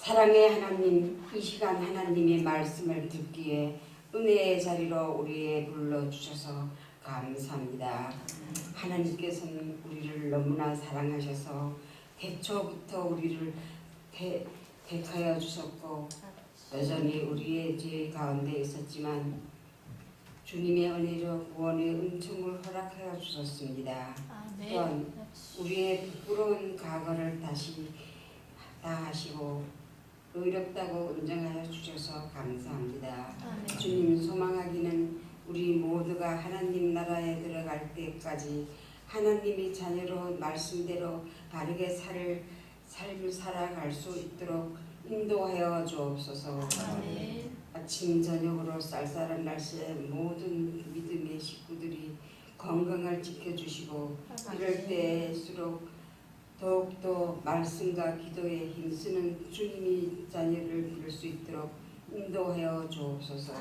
사랑의 하나님, 이 시간 하나님의 말씀을 듣기에 은혜의 자리로 우리에 불러주셔서 감사합니다. 하나님께서는 우리를 너무나 사랑하셔서 태초부터 우리를 택하여 주셨고 여전히 우리의 죄 가운데 있었지만 주님의 은혜로 구원의 은총을 허락하여 주셨습니다. 또한 우리의 부끄러운 과거를 다시 다 하시고 의롭다고 인정하여 주셔서 감사합니다. 주님 소망하기는 우리 모두가 하나님 나라에 들어갈 때까지 하나님의 자녀로 말씀대로 바르게 삶을 살아갈 수 있도록 인도하여 주옵소서. 아침 저녁으로 쌀쌀한 날씨에 모든 믿음의 식구들이 건강을 지켜주시고 이럴 때일수록 더욱더 말씀과 기도에 힘쓰는 주님의 자녀를 부를 수 있도록 인도하여 주옵소서.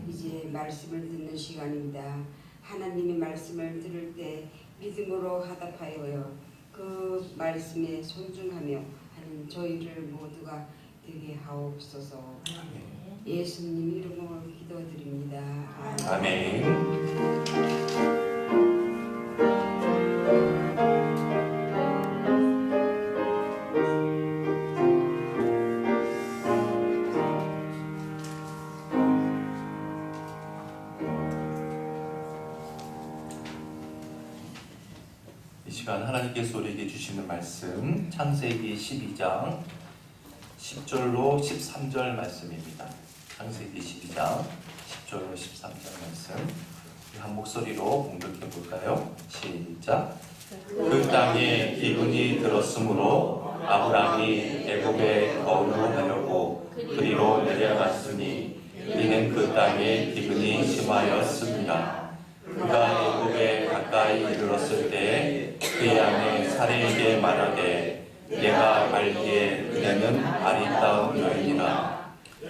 이제 말씀을 듣는 시간입니다. 하나님의 말씀을 들을 때 믿음으로 화답하여 그 말씀에 순종하며 하는 저희를 모두가 되게 하옵소서. 예수님 이름으로 기도드립니다. 아멘. 이 시간 하나님께서 우리에게 주시는 말씀 창세기 12장 10절로 13절 말씀입니다. 창세기 12장 10절로 13절 말씀 한 목소리로 공독해 볼까요? 시작. 그 땅에 기근이 들었으므로 아브람이 애굽에 거류하려고 그리로 내려갔으니 이는 그 땅에 기근이 심하였습니다. 그가 애굽에 가까이 이르렀을 때 그의 아내 사레에게 말하되 내가 알기에 그대는 아리따운 여인이라.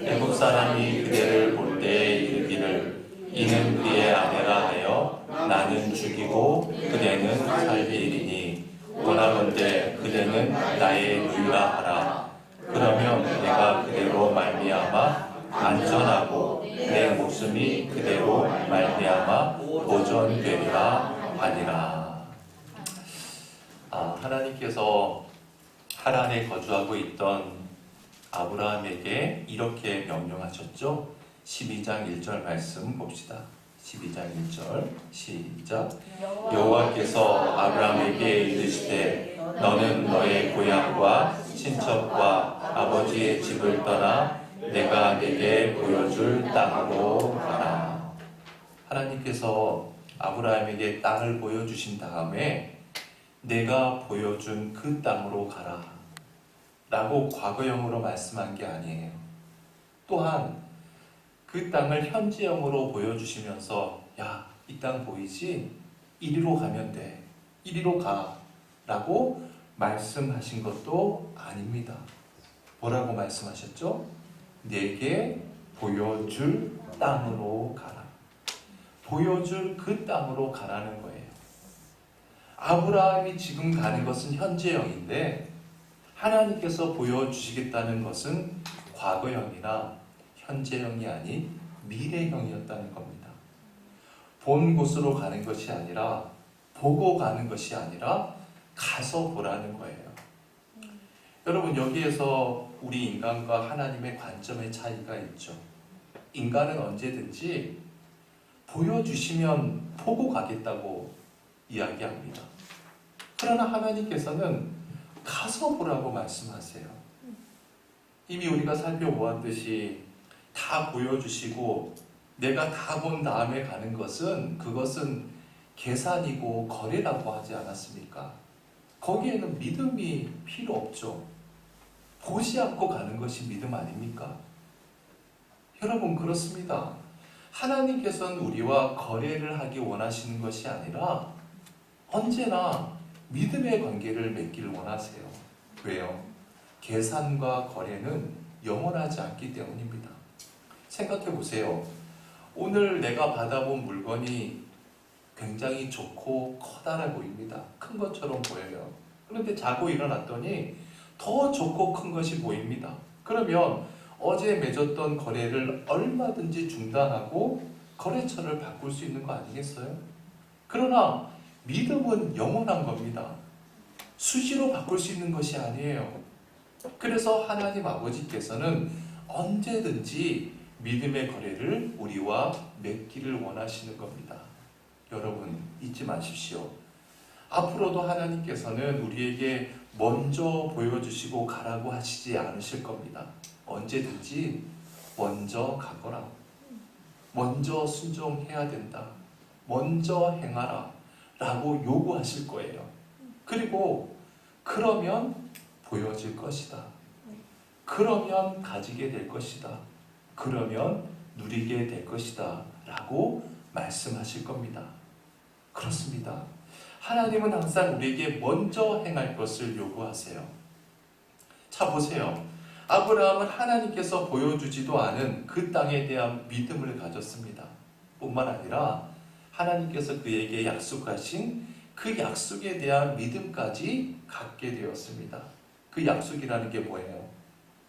애굽 사람이 그대를 볼 때에 이르기를 이는 그의 아내라 하여 나는 죽이고 그대는 살리이리니 원하건대 그대는 나의 누이라 하라. 그러면 내가 그대로 말미암아 안전하고 내 목숨이 그대로 말미암아 보존되리라 하니라. 하나님께서 하란에 거주하고 있던 아브라함에게 이렇게 명령하셨죠. 12장 1절 말씀 봅시다. 12장 1절 시작. 여호와께서 아브라함에게 이르시되 너는 너의 고향과 친척과 아버지의 집을 떠나 내가 내게 보여줄 땅으로 가라. 하나님께서 아브라함에게 땅을 보여주신 다음에 내가 보여준 그 땅으로 가라 라고 과거형으로 말씀한 게 아니에요. 또한 그 땅을 현재형으로 보여주시면서 야, 이 땅 보이지? 이리로 가면 돼. 이리로 가 라고 말씀하신 것도 아닙니다. 뭐라고 말씀하셨죠? 내게 보여줄 땅으로 가라. 보여줄 그 땅으로 가라는 거예요. 아브라함이 지금 가는 것은 현재형인데 하나님께서 보여주시겠다는 것은 과거형이나 현재형이 아닌 미래형이었다는 겁니다. 본 곳으로 가는 것이 아니라 보고 가는 것이 아니라 가서 보라는 거예요. 여러분, 여기에서 우리 인간과 하나님의 관점의 차이가 있죠. 인간은 언제든지 보여주시면 보고 가겠다고 이야기합니다. 그러나 하나님께서는 가서 보라고 말씀하세요. 이미 우리가 살펴보았듯이 다 보여주시고 내가 다 본 다음에 가는 것은 그것은 계산이고 거래라고 하지 않았습니까? 거기에는 믿음이 필요 없죠. 보지 않고 가는 것이 믿음 아닙니까? 여러분, 그렇습니다. 하나님께서는 우리와 거래를 하기 원하시는 것이 아니라 언제나 믿음의 관계를 맺기를 원하세요. 왜요? 계산과 거래는 영원하지 않기 때문입니다. 생각해 보세요. 오늘 내가 받아본 물건이 굉장히 좋고 커다란 보입니다. 큰 것처럼 보여요. 그런데 자고 일어났더니 더 좋고 큰 것이 보입니다. 그러면 어제 맺었던 거래를 얼마든지 중단하고 거래처를 바꿀 수 있는 거 아니겠어요? 그러나 믿음은 영원한 겁니다. 수시로 바꿀 수 있는 것이 아니에요. 그래서 하나님 아버지께서는 언제든지 믿음의 거래를 우리와 맺기를 원하시는 겁니다. 여러분 잊지 마십시오. 앞으로도 하나님께서는 우리에게 먼저 보여주시고 가라고 하시지 않으실 겁니다. 언제든지 먼저 가거라. 먼저 순종해야 된다. 먼저 행하라. 라고 요구하실 거예요. 그리고 그러면 보여질 것이다. 그러면 가지게 될 것이다. 그러면 누리게 될 것이다. 라고 말씀하실 겁니다. 그렇습니다. 하나님은 항상 우리에게 먼저 행할 것을 요구하세요. 자, 보세요. 아브라함은 하나님께서 보여주지도 않은 그 땅에 대한 믿음을 가졌습니다. 뿐만 아니라 하나님께서 그에게 약속하신 그 약속에 대한 믿음까지 갖게 되었습니다. 그 약속이라는 게 뭐예요?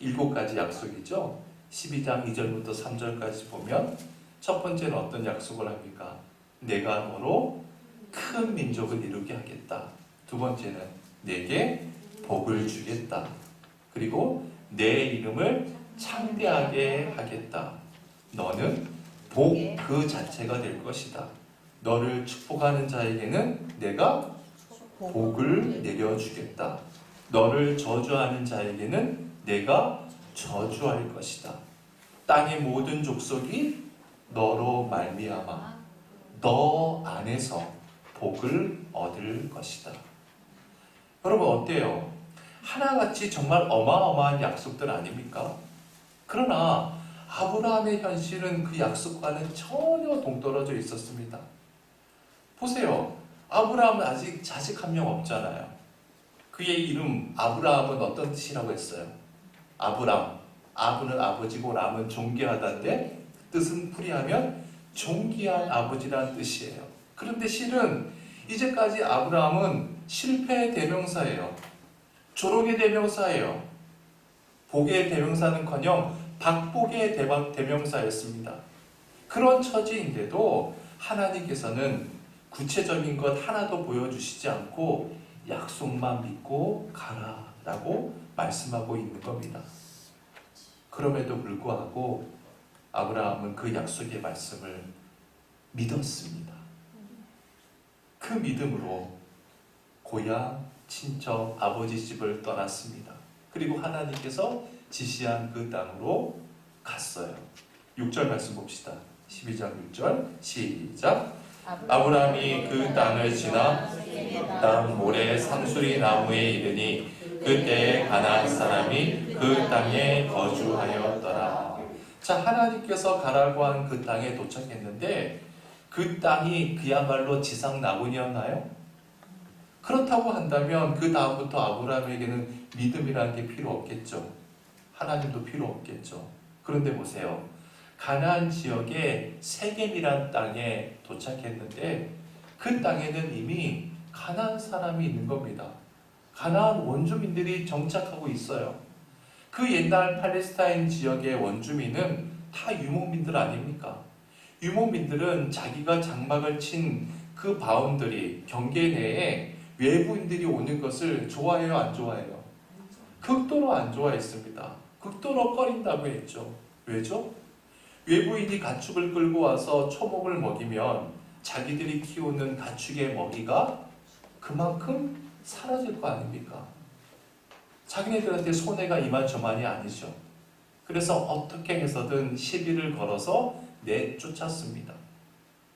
7가지 약속이죠. 12장 2절부터 3절까지 보면 첫 번째는 어떤 약속을 합니까? 내가 너로 큰 민족을 이루게 하겠다. 두 번째는 내게 복을 주겠다. 그리고 내 이름을 창대하게 하겠다. 너는 복 그 자체가 될 것이다. 너를 축복하는 자에게는 내가 복을 내려주겠다. 너를 저주하는 자에게는 내가 저주할 것이다. 땅의 모든 족속이 너로 말미암아 너 안에서 복을 얻을 것이다. 여러분 어때요? 하나같이 정말 어마어마한 약속들 아닙니까? 그러나 아브라함의 현실은 그 약속과는 전혀 동떨어져 있었습니다. 보세요. 아브라함은 아직 자식 한 명 없잖아요. 그의 이름 아브라함은 어떤 뜻이라고 했어요? 아브람. 아브는 아버지고 람은 존귀하다인데 뜻은 풀이하면 존귀한 아버지라는 뜻이에요. 그런데 실은 이제까지 아브라함은 실패의 대명사예요. 조롱의 대명사예요. 복의 대명사는커녕 박복의 대명사였습니다. 그런 처지인데도 하나님께서는 구체적인 것 하나도 보여주시지 않고 약속만 믿고 가라라고 말씀하고 있는 겁니다. 그럼에도 불구하고 아브라함은 그 약속의 말씀을 믿었습니다. 그 믿음으로 고향, 친척, 아버지 집을 떠났습니다. 그리고 하나님께서 지시한 그 땅으로 갔어요. 6절 말씀 봅시다. 12장 6절 시작. 아브라함이 그 땅을 지나 땅 모래 상수리 나무에 이르니 그때에 가나안 사람이 그 땅에 거주하였더라. 자, 하나님께서 가라고 한 그 땅에 도착했는데 그 땅이 그야말로 지상 낙원이었나요? 그렇다고 한다면 그 다음부터 아브라함에게는 믿음이라는 게 필요 없겠죠. 하나님도 필요 없겠죠. 그런데 보세요. 가나안 지역의 세겜이란 땅에 도착했는데 그 땅에는 이미 가나안 사람이 있는 겁니다. 가나안 원주민들이 정착하고 있어요. 그 옛날 팔레스타인 지역의 원주민은 다 유목민들 아닙니까? 유목민들은 자기가 장막을 친 그 바운더리, 경계 내에 외부인들이 오는 것을 좋아해요, 안 좋아해요? 극도로 안 좋아했습니다. 극도로 꺼린다고 했죠. 왜죠? 외부인이 가축을 끌고 와서 초목을 먹이면 자기들이 키우는 가축의 먹이가 그만큼 사라질 거 아닙니까? 자기네들한테 손해가 이만저만이 아니죠. 그래서 어떻게 해서든 시비를 걸어서 내쫓았습니다.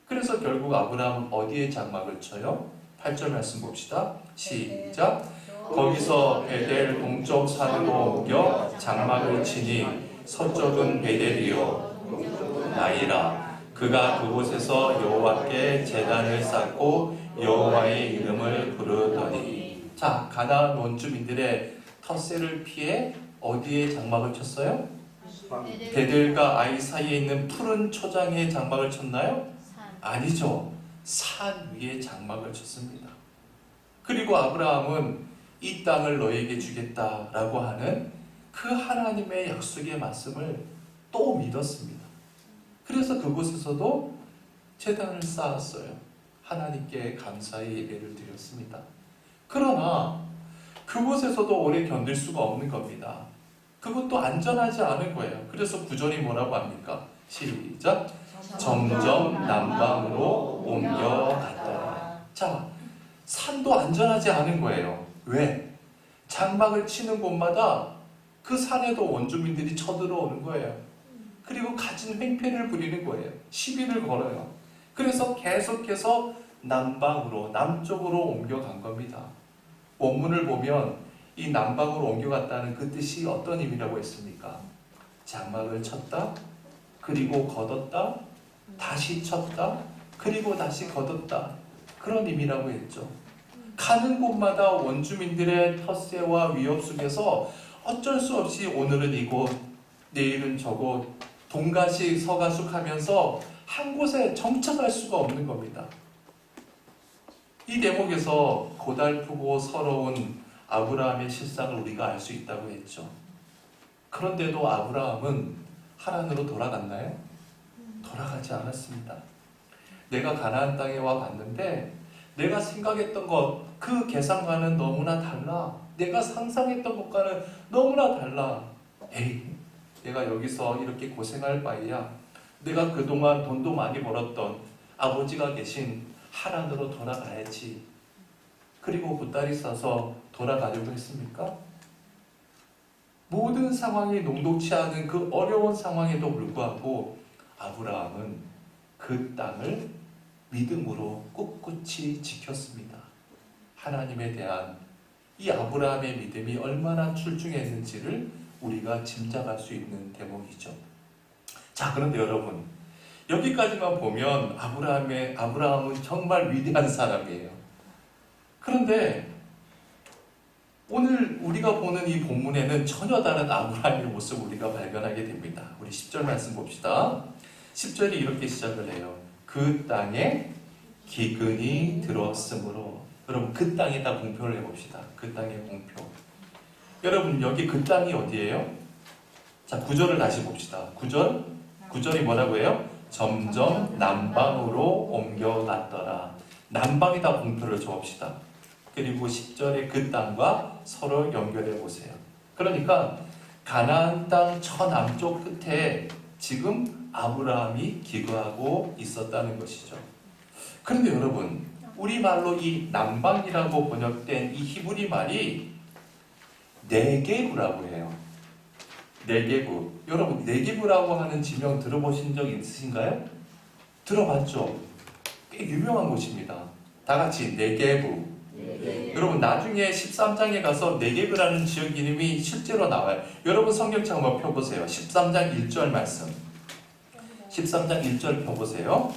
그래서 결국 아브라함은 어디에 장막을 쳐요? 8절 말씀 봅시다. 시작. 거기서 베델 동쪽 산으로 옮겨 장막을 치니 서쪽은 베델이요 나이라. 그가 그곳에서 여호와께 제단을 쌓고 여호와의 이름을 부르더니. 자, 가나안 원주민들의 텃세를 피해 어디에 장막을 쳤어요? 베델과 아이 사이에 있는 푸른 초장에 장막을 쳤나요? 아니죠. 산 위에 장막을 쳤습니다. 그리고 아브라함은 이 땅을 너에게 주겠다라고 하는 그 하나님의 약속의 말씀을 또 믿었습니다. 그래서 그곳에서도 제단을 쌓았어요. 하나님께 감사의 예배를 드렸습니다. 그러나 그곳에서도 오래 견딜 수가 없는 겁니다. 그것도 안전하지 않은 거예요. 그래서 구절이 뭐라고 합니까? 시작! 점점 남방으로 옮겨갔더라. 자, 산도 안전하지 않은 거예요. 왜? 장막을 치는 곳마다 그 산에도 원주민들이 쳐들어오는 거예요. 그리고 가진 횡패를 부리는 거예요. 시비를 걸어요. 그래서 계속해서 남방으로, 남쪽으로 옮겨간 겁니다. 원문을 보면 이 남방으로 옮겨갔다는 그 뜻이 어떤 의미라고 했습니까? 장막을 쳤다, 그리고 걷었다, 다시 쳤다, 그리고 다시 걷었다. 그런 의미라고 했죠. 가는 곳마다 원주민들의 텃세와 위협 속에서 어쩔 수 없이 오늘은 이곳, 내일은 저곳, 동가식 서가숙 하면서 한 곳에 정착할 수가 없는 겁니다. 이 대목에서 고달프고 서러운 아브라함의 실상을 우리가 알 수 있다고 했죠. 그런데도 아브라함은 하란으로 돌아갔나요? 돌아가지 않았습니다. 내가 가나안 땅에 와 봤는데 내가 생각했던 것, 그 계산과는 너무나 달라. 내가 상상했던 것과는 너무나 달라. 에이, 내가 여기서 이렇게 고생할 바에야 내가 그동안 돈도 많이 벌었던 아버지가 계신 하란으로 돌아가야지. 그리고 보따리 싸서 돌아가려고 했습니까? 모든 상황이 녹록치 않은 그 어려운 상황에도 불구하고 아브라함은 그 땅을 믿음으로 꿋꿋이 지켰습니다. 하나님에 대한 이 아브라함의 믿음이 얼마나 출중했는지를 우리가 짐작할 수 있는 대목이죠. 자, 그런데 여러분, 여기까지만 보면 아브라함은 정말 위대한 사람이에요. 그런데 오늘 우리가 보는 이 본문에는 전혀 다른 아브라함의 모습을 우리가 발견하게 됩니다. 우리 10절 말씀 봅시다. 10절이 이렇게 시작을 해요. 그 땅에 기근이 들었으므로. 여러분, 그 땅에다 공표를 해봅시다. 그 땅의 공표. 여러분, 여기 그 땅이 어디예요? 자, 9절을 다시 봅시다. 9절이 뭐라고 해요? 점점 남방으로 옮겨갔더라. 남방에다 공표를 줘봅시다. 그리고 10절에 그 땅과 서로 연결해 보세요. 그러니까 가나안 땅 서남쪽 끝에 지금 아브라함이 기거하고 있었다는 것이죠. 그런데 여러분, 우리말로 이 남방이라고 번역된 이 히브리 말이 네게브라고 해요. 네게브. 여러분, 네게브라고 하는 지명 들어보신 적 있으신가요? 들어봤죠? 꽤 유명한 곳입니다. 다 같이 네게브. 여러분, 나중에 13장에 가서 네게브라는 지역 이름이 실제로 나와요. 여러분, 성경책 한번 펴보세요. 13장 1절 말씀. 13장 1절 펴보세요.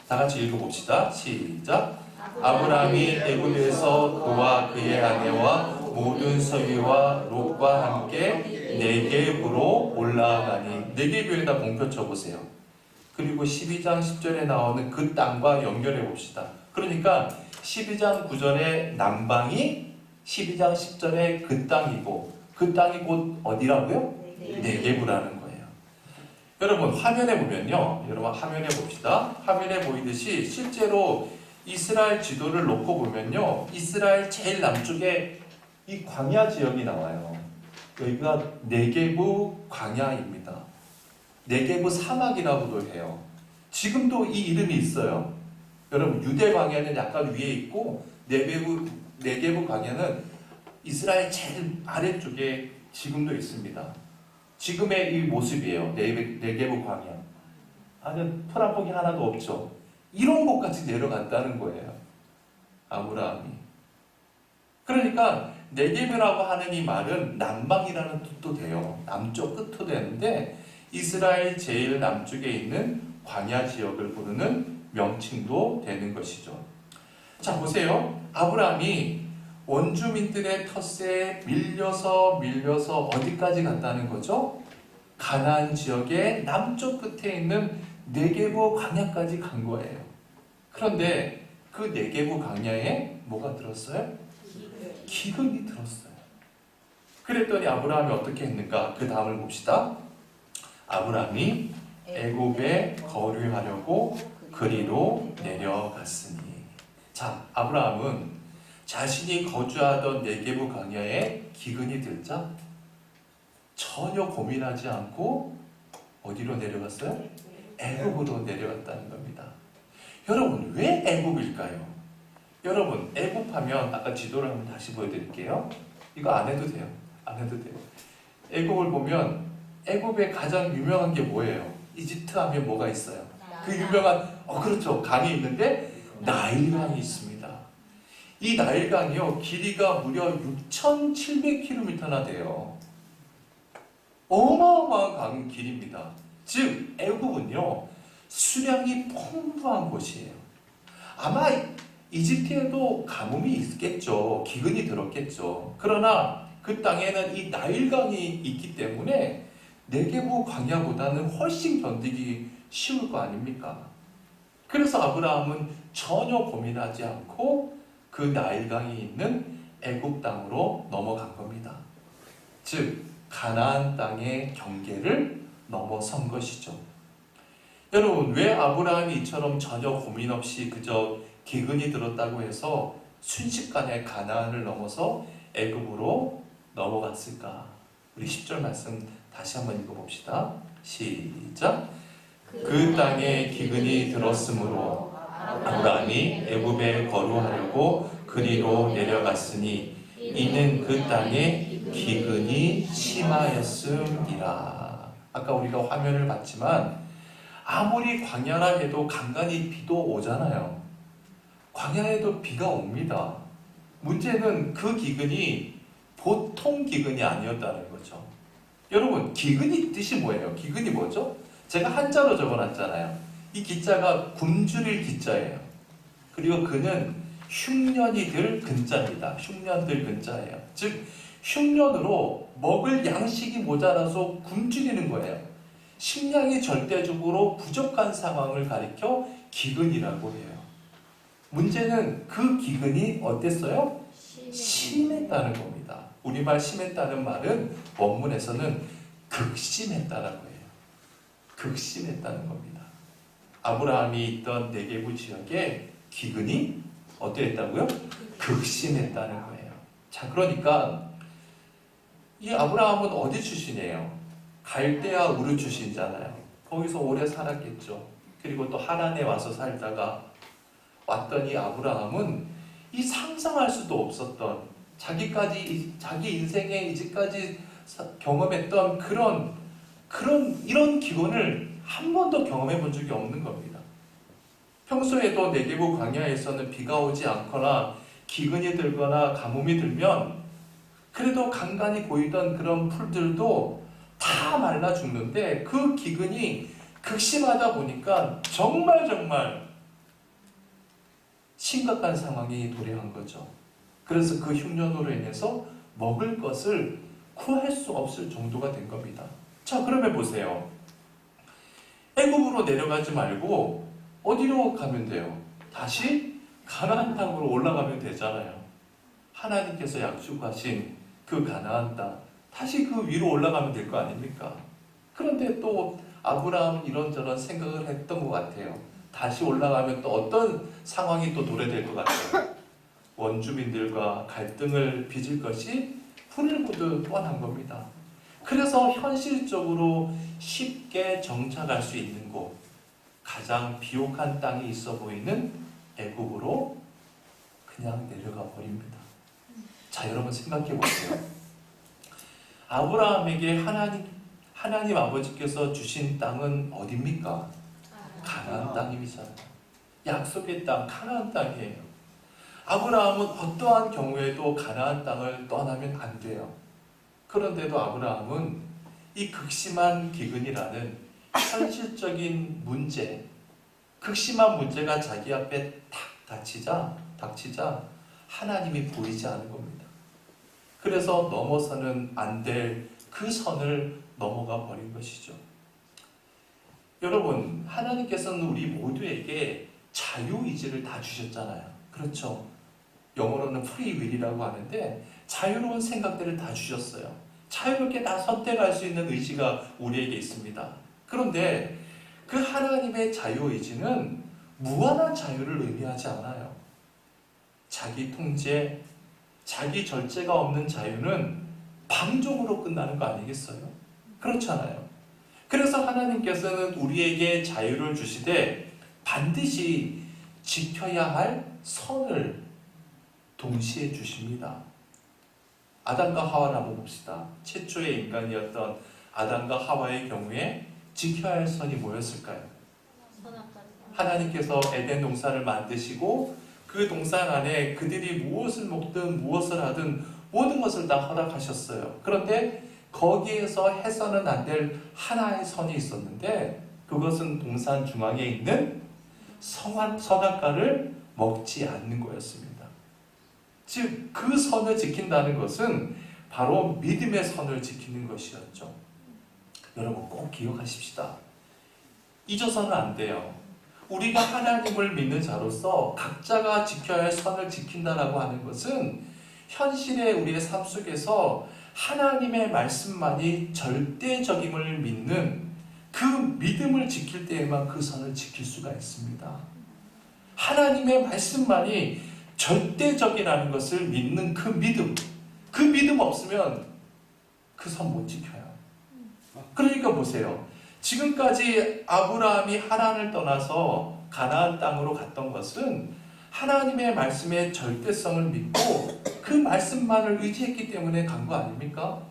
다 같이 읽어봅시다. 시작. 아브라함이 애굽에서 그와 그의 아내와 모든 서기와 롯과 함께 네게브로 올라가니. 네게브에다 공표 쳐보세요. 그리고 12장 10절에 나오는 그 땅과 연결해 봅시다. 그러니까 12장 9절의 남방이 12장 10절의 그 땅이고, 그 땅이 곧 어디라고요? 네게브라는 거예요. 여러분, 화면에 보면요. 여러분, 화면에 봅시다. 화면에 보이듯이 실제로 이스라엘 지도를 놓고 보면요. 이스라엘 제일 남쪽에 이 광야 지역이 나와요. 여기가 네게브 광야입니다. 네게브 사막이라고도 해요. 지금도 이 이름이 있어요. 여러분, 유대 광야는 약간 위에 있고 네게브 광야는 이스라엘 제일 아래쪽에 지금도 있습니다. 지금의 이 모습이에요. 네게브 광야. 아니, 풀한폭이 하나도 없죠. 이런 곳까지 내려갔다는 거예요. 아브라함이. 그러니까 네게브라고 하는 이 말은 남방이라는 뜻도 돼요. 남쪽 끝도 되는데 이스라엘 제일 남쪽에 있는 광야 지역을 부르는 명칭도 되는 것이죠. 자, 보세요. 아브라함이 원주민들의 텃세에 밀려서 어디까지 갔다는 거죠? 가나안 지역의 남쪽 끝에 있는 네게브 광야까지 간 거예요. 그런데 그 네게브 광야에 뭐가 들었어요? 기근이 들었어요. 그랬더니 아브라함이 어떻게 했는가? 그 다음을 봅시다. 아브라함이 애굽에 거류하려고 그리로 내려갔으니. 자, 아브라함은 자신이 거주하던 네게부 광야에 기근이 들자 전혀 고민하지 않고 어디로 내려갔어요? 애굽으로 내려갔다는 겁니다. 여러분, 왜 애굽일까요? 여러분, 애굽하면 아까 지도를 한번 다시 보여드릴게요. 이거 안 해도 돼요. 안 해도 돼요. 애굽을 보면 애굽의 가장 유명한 게 뭐예요? 이집트 하면 뭐가 있어요? 그 유명한 그렇죠. 강이 있는데 나일강이 있습니다. 이 나일강이요, 길이가 무려 6,700km나 돼요. 어마어마한 강 길입니다. 즉 애굽은요 수량이 풍부한 곳이에요. 아마 이집트에도 가뭄이 있겠죠. 기근이 들었겠죠. 그러나 그 땅에는 이 나일강이 있기 때문에 네게부 광야보다는 훨씬 견디기 쉬울 거 아닙니까? 그래서 아브라함은 전혀 고민하지 않고 그 나일강이 있는 애굽 땅으로 넘어간 겁니다. 즉 가나안 땅의 경계를 넘어선 것이죠. 여러분, 왜 아브라함이 이처럼 전혀 고민 없이 그저 기근이 들었다고 해서 순식간에 가나안을 넘어서 애굽으로 넘어갔을까? 우리 10절 말씀 다시 한번 읽어봅시다. 시작. 그 땅에 기근이 들었으므로 아브라함이 애굽에 거류하려고 그리로 내려갔으니 이는 그 땅에 기근이 심하였음이라. 아까 우리가 화면을 봤지만 아무리 광야라 해도 간간히 비도 오잖아요. 광야에도 비가 옵니다. 문제는 그 기근이 보통 기근이 아니었다는 거죠. 여러분, 기근이 뜻이 뭐예요? 기근이 뭐죠? 제가 한자로 적어놨잖아요. 이 기자가 굶주릴 기자예요. 그리고 그는 흉년이 들 근자입니다. 흉년들 근자예요. 즉 흉년으로 먹을 양식이 모자라서 굶주리는 거예요. 식량이 절대적으로 부족한 상황을 가리켜 기근이라고 해요. 문제는 그 기근이 어땠어요? 심했다는 겁니다. 우리말 심했다는 말은 원문에서는 극심했다라고 해요. 극심했다는 겁니다. 아브라함이 있던 네게부 지역에 기근이 어땠다고요? 극심했다는 거예요. 자, 그러니까 이 아브라함은 어디 출신이에요? 갈대아 우르 출신이잖아요. 거기서 오래 살았겠죠. 그리고 또 하란에 와서 살다가 왔더니 아브라함은 이 상상할 수도 없었던 자기 인생에 이제까지 경험했던 이런 기분을 한 번도 경험해 본 적이 없는 겁니다. 평소에도 네게부 광야에서는 비가 오지 않거나 기근이 들거나 가뭄이 들면 그래도 간간히 보이던 그런 풀들도 다 말라 죽는데 그 기근이 극심하다 보니까 정말 심각한 상황이 도래한 거죠. 그래서 그 흉년으로 인해서 먹을 것을 구할 수 없을 정도가 된 겁니다. 자, 그러면 보세요. 애굽으로 내려가지 말고 어디로 가면 돼요? 다시 가나안 땅으로 올라가면 되잖아요. 하나님께서 약속하신 그 가나안 땅, 다시 그 위로 올라가면 될 거 아닙니까? 그런데 또 아브라함은 이런저런 생각을 했던 것 같아요. 다시 올라가면 또 어떤 상황이 또 도래될 것 같아요. 원주민들과 갈등을 빚을 것이 풀을 보듯 뻔한 겁니다. 그래서 현실적으로 쉽게 정착할 수 있는 곳, 가장 비옥한 땅이 있어 보이는 애굽으로 그냥 내려가 버립니다. 자, 여러분 생각해 보세요. 아브라함에게 하나님 아버지께서 주신 땅은 어디입니까? 가나안 땅이잖아요. 약속의 땅, 가나안 땅이에요. 아브라함은 어떠한 경우에도 가나안 땅을 떠나면 안 돼요. 그런데도 아브라함은 이 극심한 기근이라는 현실적인 문제, 극심한 문제가 자기 앞에 탁 닥치자 하나님이 보이지 않은 겁니다. 그래서 넘어서는 안 될 그 선을 넘어가 버린 것이죠. 여러분, 하나님께서는 우리 모두에게 자유의지를 다 주셨잖아요. 그렇죠? 영어로는 free will이라고 하는데 자유로운 생각들을 다 주셨어요. 자유롭게 다 선택할 수 있는 의지가 우리에게 있습니다. 그런데 그 하나님의 자유의지는 무한한 자유를 의미하지 않아요. 자기 통제, 자기 절제가 없는 자유는 방종으로 끝나는 거 아니겠어요? 그렇잖아요. 그래서 하나님께서는 우리에게 자유를 주시되 반드시 지켜야 할 선을 동시에 주십니다. 아담과 하와를 한번 봅시다. 최초의 인간이었던 아담과 하와의 경우에 지켜야 할 선이 뭐였을까요? 하나님께서 에덴 동산을 만드시고 그 동산 안에 그들이 무엇을 먹든 무엇을 하든 모든 것을 다 허락하셨어요. 그런데 거기에서 해서는 안 될 하나의 선이 있었는데 그것은 동산 중앙에 있는 선악과를 먹지 않는 거였습니다. 즉 그 선을 지킨다는 것은 바로 믿음의 선을 지키는 것이었죠. 여러분 꼭 기억하십시다. 잊어서는 안 돼요. 우리가 하나님을 믿는 자로서 각자가 지켜야 할 선을 지킨다라고 하는 것은 현실의 우리의 삶 속에서 하나님의 말씀만이 절대적임을 믿는 그 믿음을 지킬 때에만 그 선을 지킬 수가 있습니다. 하나님의 말씀만이 절대적이라는 것을 믿는 그 믿음 없으면 그 선 못 지켜요. 그러니까 보세요. 지금까지 아브라함이 하란을 떠나서 가나안 땅으로 갔던 것은 하나님의 말씀의 절대성을 믿고 그 말씀만을 의지했기 때문에 간 거 아닙니까?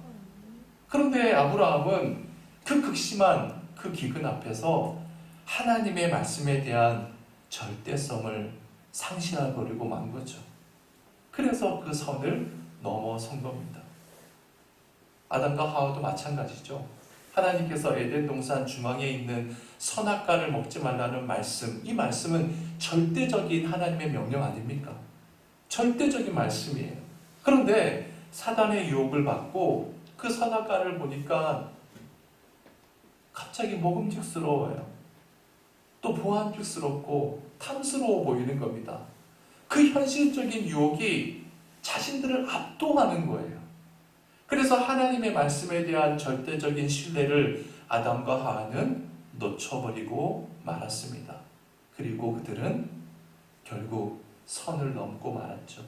그런데 아브라함은 그 극심한 그 기근 앞에서 하나님의 말씀에 대한 절대성을 상실해버리고 만 거죠. 그래서 그 선을 넘어선 겁니다. 아담과 하와도 마찬가지죠. 하나님께서 에덴 동산 중앙에 있는 선악과를 먹지 말라는 말씀, 이 말씀은 절대적인 하나님의 명령 아닙니까? 절대적인 말씀이에요. 그런데 사단의 유혹을 받고 그 선악과를 보니까 갑자기 먹음직스러워요. 또 보암직스럽고 탐스러워 보이는 겁니다. 그 현실적인 유혹이 자신들을 압도하는 거예요. 그래서 하나님의 말씀에 대한 절대적인 신뢰를 아담과 하와는 놓쳐버리고 말았습니다. 그리고 그들은 결국 선을 넘고 말았죠.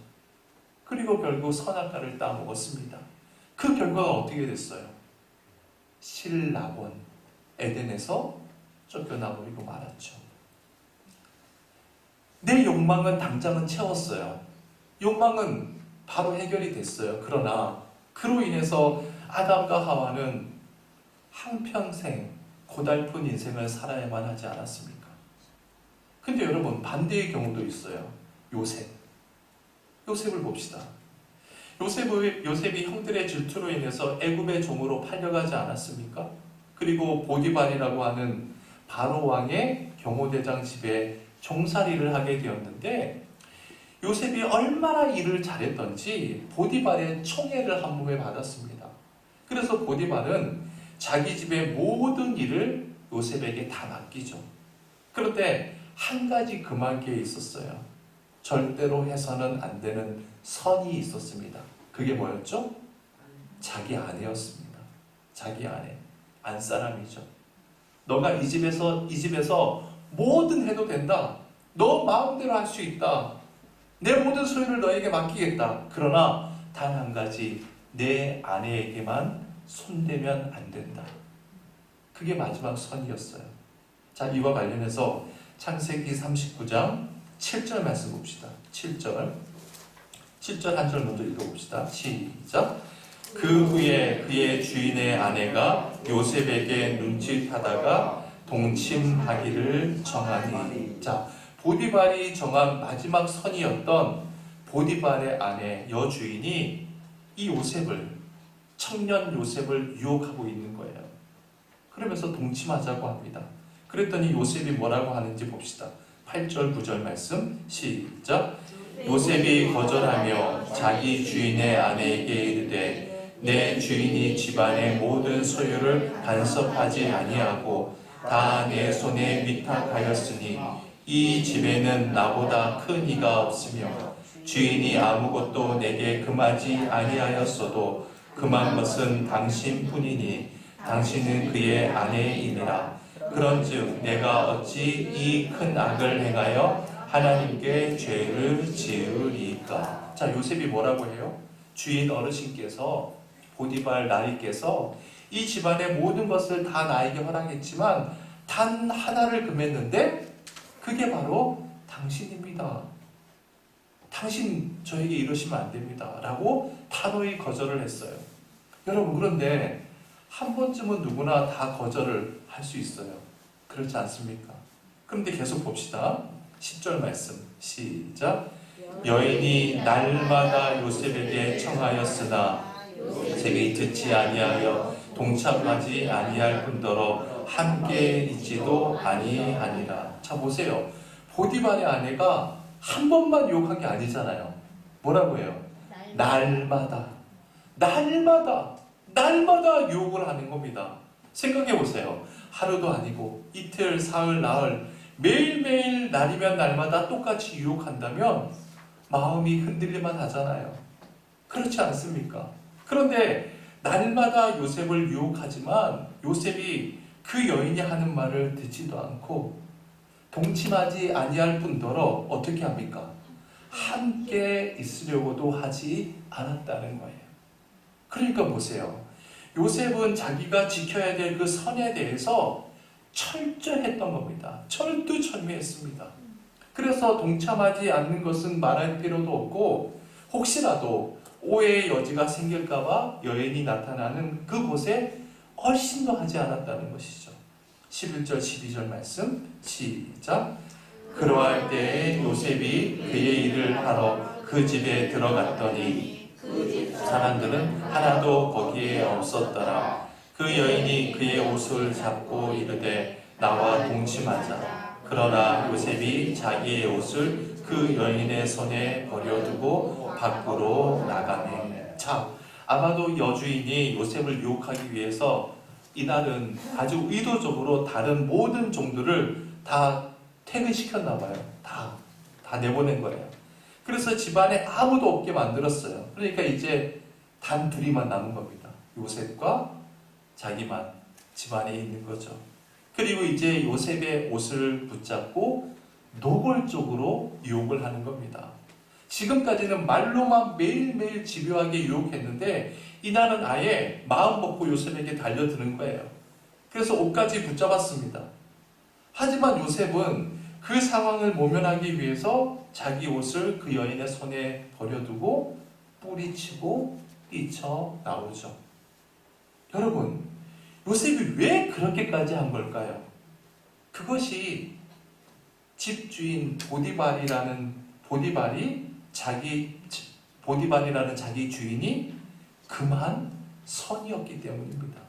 그리고 결국 선악과를 따먹었습니다. 그 결과가 어떻게 됐어요? 실낙원, 에덴에서 쫓겨나버리고 말았죠. 내 욕망은 당장은 채웠어요. 욕망은 바로 해결이 됐어요. 그러나 그로 인해서 아담과 하와는 한평생 고달픈 인생을 살아야만 하지 않았습니까? 근데 여러분 반대의 경우도 있어요. 요셉을 봅시다. 요셉이 형들의 질투로 인해서 애굽의 종으로 팔려가지 않았습니까? 그리고 보디발이라고 하는 바로 왕의 경호대장 집에 종살이를 하게 되었는데 요셉이 얼마나 일을 잘했던지 보디발의 총애를 한 몸에 받았습니다. 그래서 보디발은 자기 집의 모든 일을 요셉에게 다 맡기죠. 그런데 한 가지 금한 게 있었어요. 절대로 해서는 안 되는 선이 있었습니다. 그게 뭐였죠? 자기 아내였습니다. 자기 아내, 안사람이죠. 너가 이 집에서 뭐든 해도 된다. 너 마음대로 할 수 있다. 내 모든 소유를 너에게 맡기겠다. 그러나 단 한 가지, 내 아내에게만 손대면 안 된다. 그게 마지막 선이었어요. 자, 이와 관련해서 창세기 39장 7절 말씀 봅시다. 7절 한 절 먼저 읽어봅시다. 시작. 그 후에 그의 주인의 아내가 요셉에게 눈짓하다가 동침하기를 정하니. 자, 보디발이 정한 마지막 선이었던 보디발의 아내 여주인이 이 청년 요셉을 유혹하고 있는 거예요. 그러면서 동침하자고 합니다. 그랬더니 요셉이 뭐라고 하는지 봅시다. 8절 9절 말씀 시작. 요셉이 거절하며 자기 주인의 아내에게 이르되 내 주인이 집안의 모든 소유를 간섭하지 아니하고 다 내 손에 위탁하였으니 이 집에는 나보다 큰 이가 없으며 주인이 아무것도 내게 금하지 아니하였어도 금한 것은 당신뿐이니 당신은 그의 아내이니라. 그런즉 내가 어찌 이 큰 악을 행하여 하나님께 죄를 지으리까? 자, 요셉이 뭐라고 해요? 주인 어르신께서, 보디발 나리께서 이 집안의 모든 것을 다 나에게 허락했지만 단 하나를 금했는데 그게 바로 당신입니다. 당신 저에게 이러시면 안 됩니다. 라고 단호히 거절을 했어요. 여러분, 그런데 한 번쯤은 누구나 다 거절을 할 수 있어요. 그렇지 않습니까? 그런데 계속 봅시다. 10절 말씀 시작. 여인이 날마다 요셉에게 청하였으나 요셉이 듣지 아니하여 동참하지 아니할 뿐더러 함께 있지도 아니하니라. 자, 보세요. 보디발의 아내가 한 번만 유혹한 게 아니잖아요. 뭐라고 해요? 날마다 유혹을 하는 겁니다. 생각해 보세요. 하루도 아니고 이틀, 사흘, 나흘, 매일매일 날이면 날마다 똑같이 유혹한다면 마음이 흔들릴만 하잖아요. 그렇지 않습니까? 그런데 날마다 요셉을 유혹하지만 요셉이 그 여인이 하는 말을 듣지도 않고 동침하지 아니할 뿐더러 어떻게 합니까? 함께 있으려고도 하지 않았다는 거예요. 그러니까 보세요. 요셉은 자기가 지켜야 될 그 선에 대해서 철저했던 겁니다. 철두철미했습니다. 그래서 동참하지 않는 것은 말할 필요도 없고 혹시라도 오해의 여지가 생길까봐 여인이 나타나는 그곳에 얼씬도 하지 않았다는 것이죠. 11절 12절 말씀 시작. 그러할 때에 요셉이 그의 일을 하러 그 집에 들어갔더니 사람들은 하나도 거기에 없었더라. 그 여인이 그의 옷을 잡고 이르되 나와 동침하자. 그러나 요셉이 자기의 옷을 그 여인의 손에 버려두고 밖으로 나가네. 자, 아마도 여주인이 요셉을 유혹하기 위해서 이날은 아주 의도적으로 다른 모든 종들을 다 퇴근시켰나 봐요. 다 내보낸 거예요. 그래서 집안에 아무도 없게 만들었어요. 그러니까 이제 단 둘이만 남은 겁니다. 요셉과 자기만 집안에 있는 거죠. 그리고 이제 요셉의 옷을 붙잡고 노골적으로 유혹을 하는 겁니다. 지금까지는 말로만 매일매일 집요하게 유혹했는데 이날은 아예 마음 먹고 요셉에게 달려드는 거예요. 그래서 옷까지 붙잡았습니다. 하지만 요셉은 그 상황을 모면하기 위해서 자기 옷을 그 여인의 손에 버려두고 뿌리치고 뛰쳐나오죠. 여러분, 요셉이 왜 그렇게까지 한 걸까요? 그것이 집주인 보디발이라는 자기 주인이 금한 선이었기 때문입니다.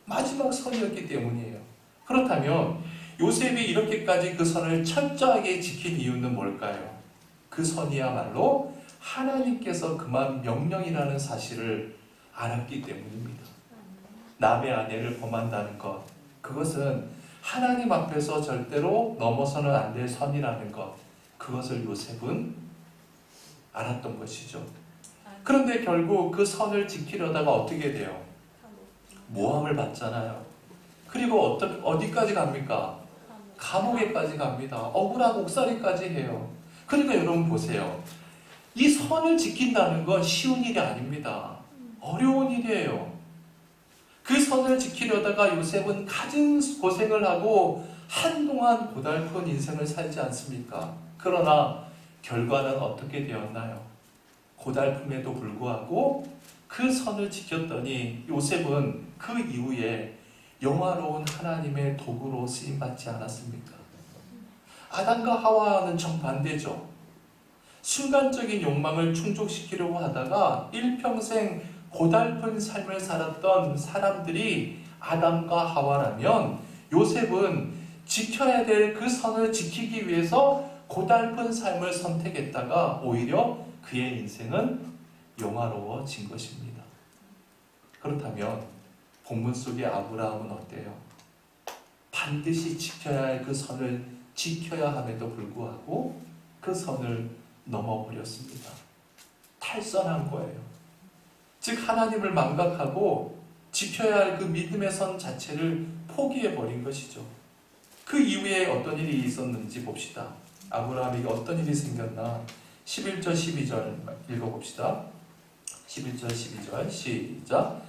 마지막 선이었기 때문이에요. 그렇다면 요셉이 이렇게까지 그 선을 철저하게 지킨 이유는 뭘까요? 그 선이야말로 하나님께서 금한 명령이라는 사실을 알았기 때문입니다. 남의 아내를 범한다는 것, 그것은 하나님 앞에서 절대로 넘어서는 안 될 선이라는 것, 그것을 요셉은 알았던 것이죠. 그런데 결국 그 선을 지키려다가 어떻게 돼요? 모함을 받잖아요. 그리고 어디까지 갑니까? 감옥에까지 갑니다. 억울한 옥살이까지 해요. 그러니까 여러분 보세요. 이 선을 지킨다는 건 쉬운 일이 아닙니다. 어려운 일이에요. 그 선을 지키려다가 요셉은 갖은 고생을 하고 한동안 고달픈 인생을 살지 않습니까? 그러나 결과는 어떻게 되었나요? 고달픔에도 불구하고 그 선을 지켰더니 요셉은 그 이후에 영화로운 하나님의 도구로 쓰임받지 않았습니까? 아담과 하와는 정반대죠. 순간적인 욕망을 충족시키려고 하다가 일평생 고달픈 삶을 살았던 사람들이 아담과 하와라면 요셉은 지켜야 될 그 선을 지키기 위해서 고달픈 삶을 선택했다가 오히려 그의 인생은 영화로워진 것입니다. 그렇다면 본문 속의 아브라함은 어때요? 반드시 지켜야 할 그 선을 지켜야 함에도 불구하고 그 선을 넘어버렸습니다. 탈선한 거예요. 즉 하나님을 망각하고 지켜야 할 그 믿음의 선 자체를 포기해버린 것이죠. 그 이후에 어떤 일이 있었는지 봅시다. 아브라함에게 어떤 일이 생겼나? 11절 12절 읽어봅시다. 11절 12절 시작.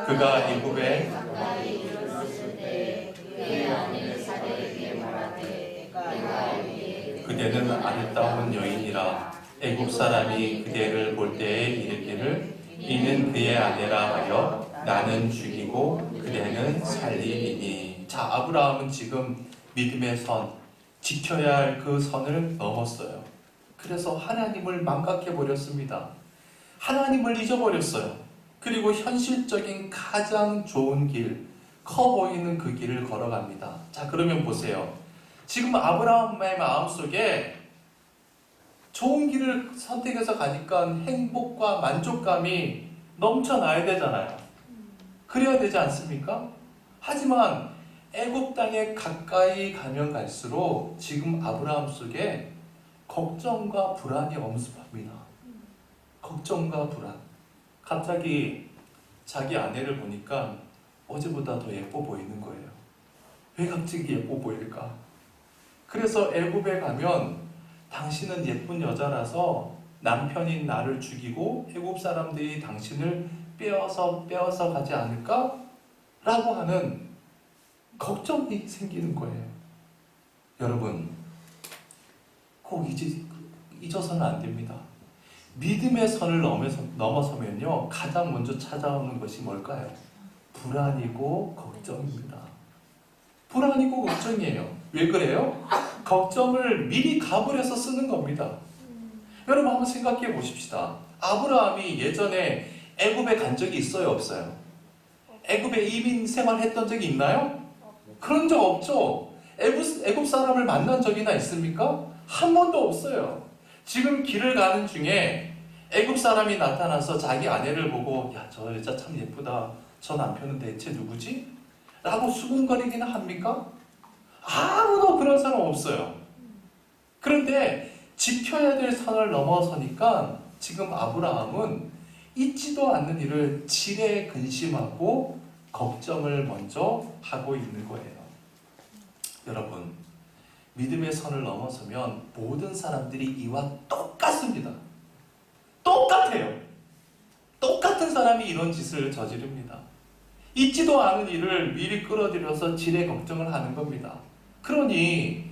그가 애굽에 가까이 이르렀을 때 그의 아내 사레에게 말하되 내가 알기에 그대는 아름다운 여인이라 애굽 사람이 그대를 볼 때에 이르기를 이는 그의 아내라 하여 나는 죽이고 그대는 살리리니. 자, 아브라함은 지금 믿음의 선, 지켜야 할 그 선을 넘었어요. 그래서 하나님을 망각해 버렸습니다. 하나님을 잊어버렸어요. 그리고 현실적인 가장 좋은 길, 커 보이는 그 길을 걸어갑니다. 자, 그러면 보세요. 지금 아브라함의 마음속에 좋은 길을 선택해서 가니까 행복과 만족감이 넘쳐나야 되잖아요. 그래야 되지 않습니까? 하지만 애굽 땅에 가까이 가면 갈수록 지금 아브라함 속에 걱정과 불안이 엄습합니다. 걱정과 불안. 갑자기 자기 아내를 보니까 어제보다 더 예뻐 보이는 거예요. 왜 갑자기 예뻐 보일까? 그래서 애굽에 가면 당신은 예쁜 여자라서 남편인 나를 죽이고 애굽 사람들이 당신을 빼어서 가지 않을까? 라고 하는 걱정이 생기는 거예요. 여러분, 꼭 잊어서는 안 됩니다. 믿음의 선을 넘어서면요, 가장 먼저 찾아오는 것이 뭘까요? 불안이고 걱정입니다. 불안이고 걱정이에요. 왜 그래요? 걱정을 미리 가불해서 쓰는 겁니다. 여러분 한번 생각해 보십시다. 아브라함이 예전에 애굽에 간 적이 있어요, 없어요? 애굽에 이민 생활했던 적이 있나요? 그런 적 없죠. 애굽 사람을 만난 적이나 있습니까? 한 번도 없어요. 지금 길을 가는 중에 애굽 사람이 나타나서 자기 아내를 보고 야, 저 여자 참 예쁘다. 저 남편은 대체 누구지? 라고 수군거리기나 합니까? 아무도 그런 사람 없어요. 그런데 지켜야 될 선을 넘어서니까 지금 아브라함은 잊지도 않는 일을 지레 근심하고 걱정을 먼저 하고 있는 거예요. 여러분, 믿음의 선을 넘어서면 모든 사람들이 이와 똑같습니다. 똑같아요. 똑같은 사람이 이런 짓을 저지릅니다. 잊지도 않은 일을 미리 끌어들여서 지레 걱정을 하는 겁니다. 그러니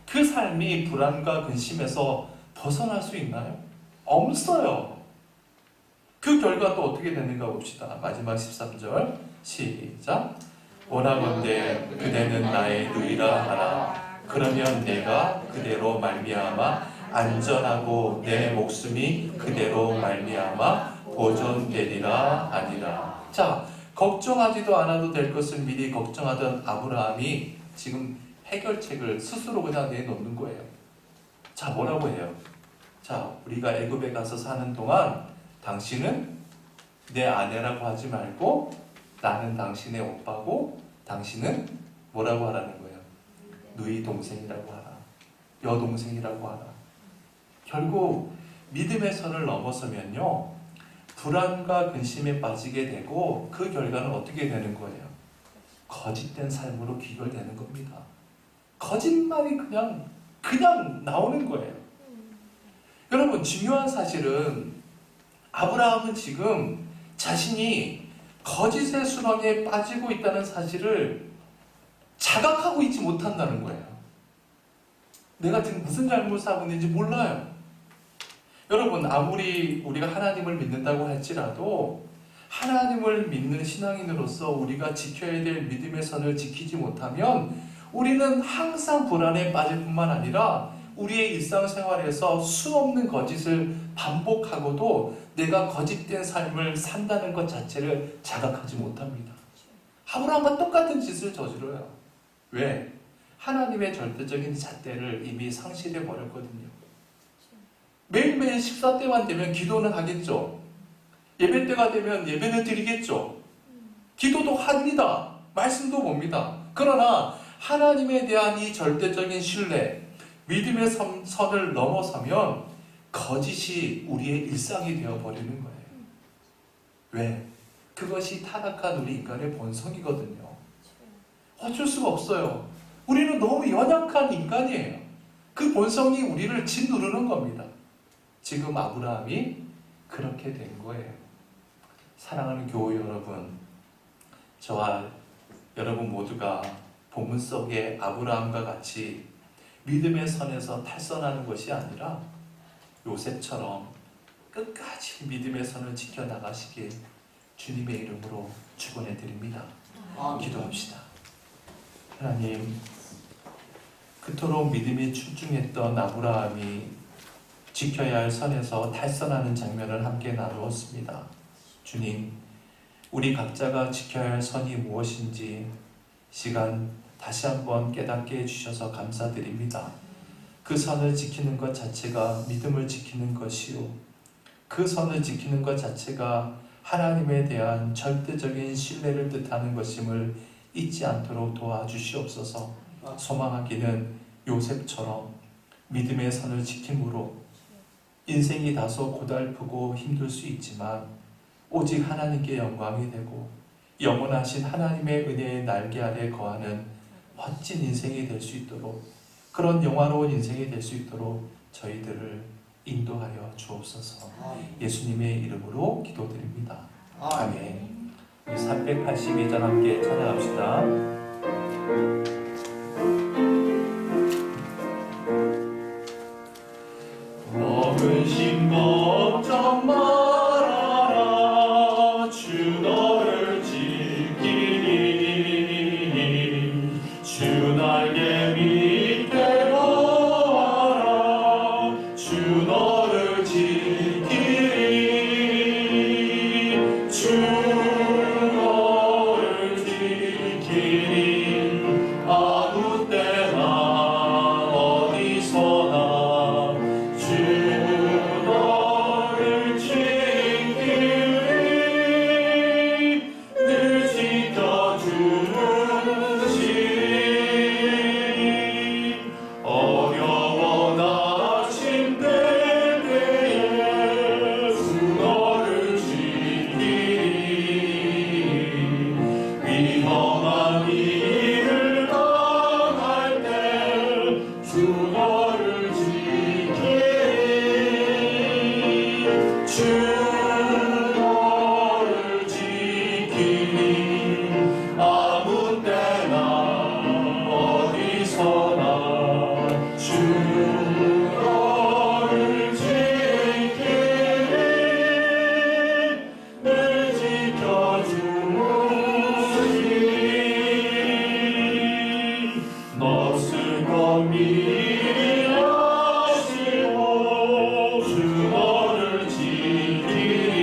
그 삶이 불안과 근심에서 벗어날 수 있나요? 없어요. 그 결과 또 어떻게 되는가 봅시다. 마지막 13절 시작. 원하건대 그대는 나의 누이라 하라. 그러면 내가 그대로 말미암아 안전하고 내 목숨이 그대로 말미암아 보존되리라 하니라. 자, 걱정하지도 않아도 될 것을 미리 걱정하던 아브라함이 지금 해결책을 스스로 그냥 내놓는 거예요. 자, 뭐라고 해요? 자, 우리가 애굽에 가서 사는 동안 당신은 내 아내라고 하지 말고 나는 당신의 오빠고 당신은 뭐라고 하라는 거예요? 누이 동생이라고 하라. 여동생이라고 하라. 결국 믿음의 선을 넘어서면요, 불안과 근심에 빠지게 되고 그 결과는 어떻게 되는 거예요? 거짓된 삶으로 귀결되는 겁니다. 거짓말이 그냥 나오는 거예요. 여러분, 중요한 사실은 아브라함은 지금 자신이 거짓의 수렁에 빠지고 있다는 사실을 자각하고 있지 못한다는 거예요. 내가 지금 무슨 잘못을 하고 있는지 몰라요. 여러분, 아무리 우리가 하나님을 믿는다고 할지라도 하나님을 믿는 신앙인으로서 우리가 지켜야 될 믿음의 선을 지키지 못하면 우리는 항상 불안에 빠질 뿐만 아니라 우리의 일상생활에서 수없는 거짓을 반복하고도 내가 거짓된 삶을 산다는 것 자체를 자각하지 못합니다. 아브라함과 똑같은 짓을 저질러요. 왜? 하나님의 절대적인 잣대를 이미 상실해 버렸거든요. 매일매일 식사 때만 되면 기도는 하겠죠. 예배 때가 되면 예배는 드리겠죠. 기도도 합니다. 말씀도 봅니다. 그러나 하나님에 대한 이 절대적인 신뢰, 믿음의 선을 넘어서면 거짓이 우리의 일상이 되어버리는 거예요. 왜? 그것이 타락한 우리 인간의 본성이거든요. 어쩔 수가 없어요. 우리는 너무 연약한 인간이에요. 그 본성이 우리를 짓누르는 겁니다. 지금 아브라함이 그렇게 된 거예요. 사랑하는 교우 여러분, 저와 여러분 모두가 본문 속의 아브라함과 같이 믿음의 선에서 탈선하는 것이 아니라 요셉처럼 끝까지 믿음의 선을 지켜나가시길 주님의 이름으로 축원해 드립니다. 기도합시다. 하나님, 그토록 믿음이 출중했던 아브라함이 지켜야 할 선에서 탈선하는 장면을 함께 나누었습니다. 주님, 우리 각자가 지켜야 할 선이 무엇인지 시간 다시 한번 깨닫게 해주셔서 감사드립니다. 그 선을 지키는 것 자체가 믿음을 지키는 것이요, 그 선을 지키는 것 자체가 하나님에 대한 절대적인 신뢰를 뜻하는 것임을 잊지 않도록 도와주시옵소서. 소망하기는 요셉처럼 믿음의 선을 지킴으로 인생이 다소 고달프고 힘들 수 있지만 오직 하나님께 영광이 되고 영원하신 하나님의 은혜의 날개 아래 거하는 멋진 인생이 될 수 있도록, 그런 영화로운 인생이 될 수 있도록 저희들을 인도하여 주옵소서. 예수님의 이름으로 기도드립니다. 아멘. 382장 함께 찬양합시다. 근심 걱정 말아라. 주 너를 지키니. 주 날개 밑에 거하라. 주 너를 지키니. 주 너를 지키니. 아무 때나 어디서나 너를 지키리. 늘 지켜주시리. 어려워 나침될 때에 주 너를 지키리. 위험한 일을 당할 때 주 너를 지키리. 주 너를 지키니. 아무 때나 어디서나 주 너를 지키니. 늘 지켜주시니. 너 쓰고 미리 하시고 주 너를 지키리.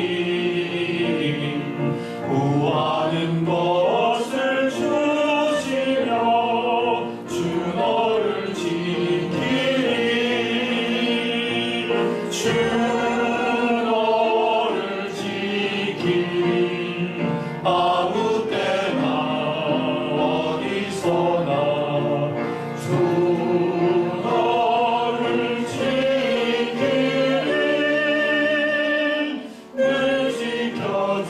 구하는 것을 주시며 주 너를 지키리. 주 너를 지키리. 아무 때나 어디서나 주 너를 지키리. 늘 지켜주시니.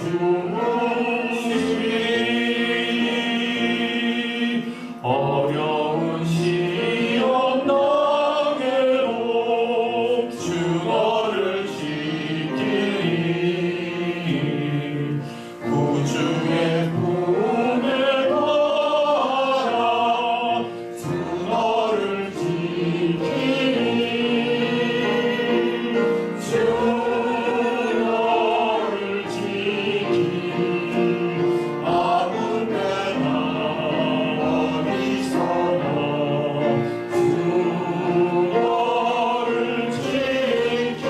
어려운 시험 나게로 주 너를 지키리. 구주의 품에 가라. 주 너를 지키리. 주 너를 지키리. 아무 때나 어디서나 주 너를 지키리.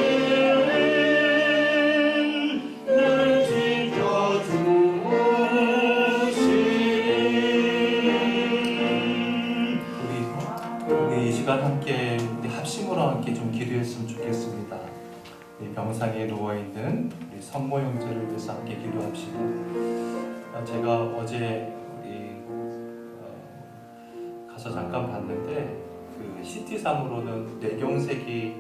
늘 지켜주시니. 우리 이 시간 함께 우리 합심으로 함께 좀 기도했으면 좋겠습니다. 우리 병상에 누워있는 우리 선모 형제를 위해서 함께 기도합시다. 제가 어제 우리 가서 잠깐 봤는데 그 CT상으로는 뇌경색이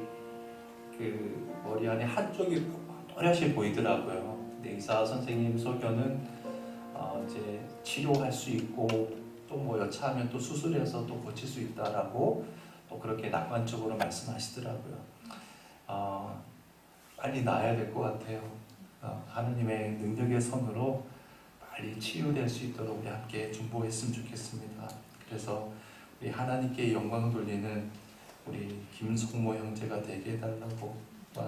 그 머리 안에 한쪽이 또렷이 보이더라고요. 근데 의사 선생님 소견은 이제 치료할 수 있고 또 뭐 여차하면 또 수술해서 또 고칠 수 있다라고 또 그렇게 낙관적으로 말씀하시더라고요. 빨리 나아야 될 것 같아요. 하느님의 능력의 손으로 빨리 치유될 수 있도록 우리 함께 중보했으면 좋겠습니다. 그래서 우리 하나님께 영광 돌리는 우리 김송모 형제가 되게 해달라고,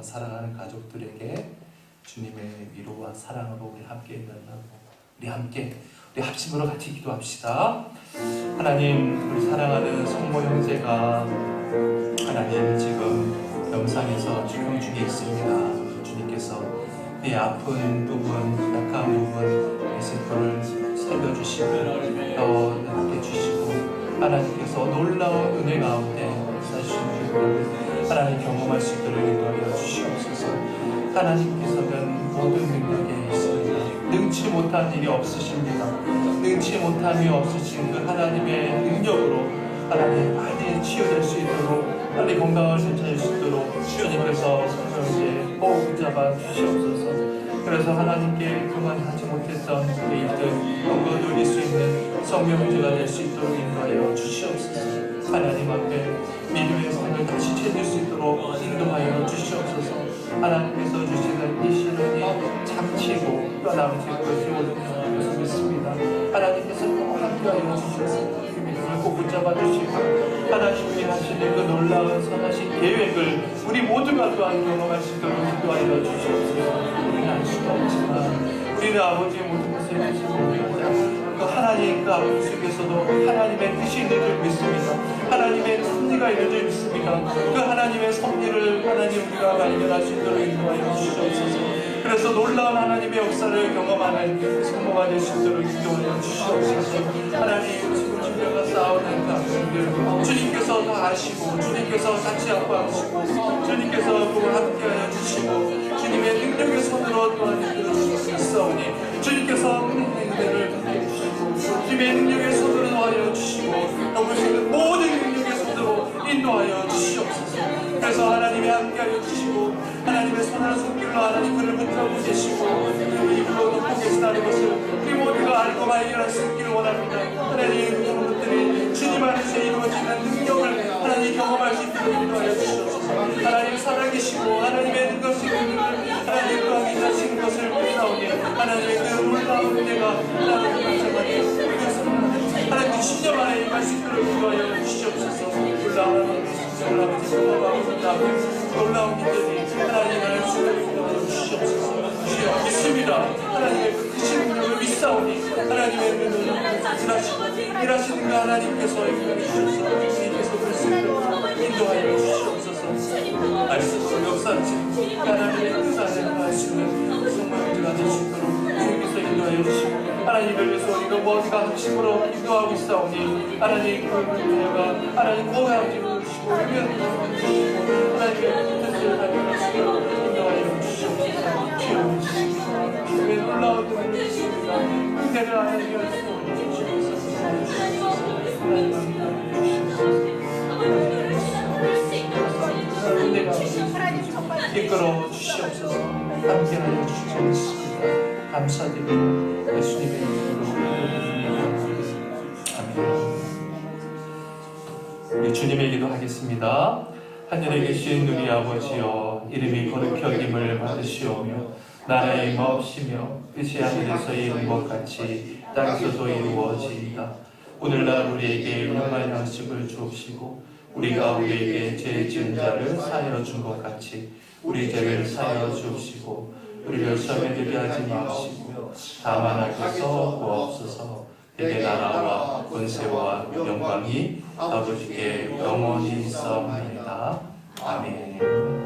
사랑하는 가족들에게 주님의 위로와 사랑으로 우리 함께 해달라고, 우리 합심으로 같이 기도합시다. 하나님, 우리 사랑하는 송모 형제가 하나님 지금 영상에서 주병 중에 있습니다. 주님께서 그의 아픈 부분, 약한 부분, 에스터를 살려주시고 더 함께 주시고, 하나님께서 놀라운 은혜 가운데 사시는 하나님 경험할 수 있도록 인도하여 주시옵소서. 하나님께서는 모든 능력에 있습니다. 능치 못한 일이 없으십니다. 능치 못함이 없으신 그 하나님의 능력으로 하나님 빨리 치유될 수 있도록, 빨리 건강을 되찾을 수 있도록 주님께서 이제 꼭 붙잡아 주시옵소서. 그래서 하나님께 그만 하지 못했던 그 일들 건강 누릴 수 있는 성명제가 될 수 있도록 인도하여 주시옵소서. 하나님 앞에 믿음의 손을 다시 채울 수 있도록 인도하여 주시옵소서. 하나님께서 주시는 이 시련이 참치고 떠남칠 것이 옳은 것을 믿습니다. 하나님께서 꼭 함께하여 주셔서 그 믿음을 꼭 붙잡아 주시고, 하나님이 하시는 그 놀라운 선하신 계획을 우리 모두가 또한 경험할 수 있도록 인도하여 주시옵소서. 우리는 알 수가 없지만 우리는 아버지의 모든 것을 믿습니다. 그 하나님 그 아버지 속에서도 하나님의 뜻이 있는 줄 믿습니다. 하나님의 섭리가 있는 줄 믿습니다. 그 하나님의 섭리를 하나님 우리가 발견할 수 있도록 인도하여 주시옵소서. 그래서 놀라운 하나님의 역사를 경험하는 성모가 될 수 있도록 인도하여 주시옵소서. 하나님 지금 주님과 싸우는 당신들 주님께서 다 아시고, 주님께서 같이 아파하시고, 주님께서 그걸 함께하여 주시고, 주님의 능력의 손으로 또한 이끌어 주실 수 있사오니 주님께서 은혜를 베풀어 주시고, 주님의 능력의 손으로 인도하여 주시고, 넘으시는 모든 능력의 손으로 인도하여 주시옵소서. 그래서 하나님이 함께하여 주시고, 하나님의 손을 손길로 하나님 그를 붙잡고 계시고 입으로 놓고 계시다는 것을 우리 모두가 알고 발견할 수 있기를 원합니다. 하나님, 그런 것들이 주님 안에서 이루어지는 능력을 하나님 경험할 수 있도록 인도하여 주시옵소서. 하나님 살아계시고 하나님의 능력이 하나님 또한 인하시는 것을 보사오니 하나님의 그 놀라운 은혜가 하나님 마찬가지 하나님 10년 만에 임할 수 있도록 인도하여 주시옵소서. 놀라운 믿음이 하나님을 주님으로 주시옵소서. 주여 믿습니다. 하나님의 그 크신 능력을 믿사오니 하나님의 능력을 일하시는 그 하나님께서 인도해 주셔서 주님께서 그 승리를 인도하여 주시옵소서. 말씀으로 역사하신 하나님의 뜻 안에 하시는 성령들가 되시도록 주님께서 인도하여 주시고, 하나님을 위해서 우리가 모두가 합심으로 기도하고 있사오니 하나님 그 은혜가 하나님 공하여 주시고 위로해 주시고 하나님의 뜻을 발견하시고 인도하여 주시옵소서. 주님의 놀라운 은혜를 주십니다. 은혜를 하나님께 주시옵소서. 은혜가 이끌어 주시옵소서. 함께하여 주시옵소서. 감사드리고 예수님의 이름으로 아멘. 우리 주님의 기도하겠습니다. 하늘에 계신 우리 아버지여, 이름이 거룩히 여김을 받으시오며 나라의 임하옵시며 뜻이 하늘에서 이룬 것 같이 땅에서도 이루어지이다. 오늘날 우리에게 일용할 양식을 주옵시고 우리가 우리에게 죄 지은 자를 사하여 준 것 같이 우리 죄를 사하여 주옵시고 우리를 시험에 들게 하지 마시고 다만 악에서 구하옵소서. 대개 나라와 권세와 영광이 아버지께 영원히 있사옵나이다. 아멘.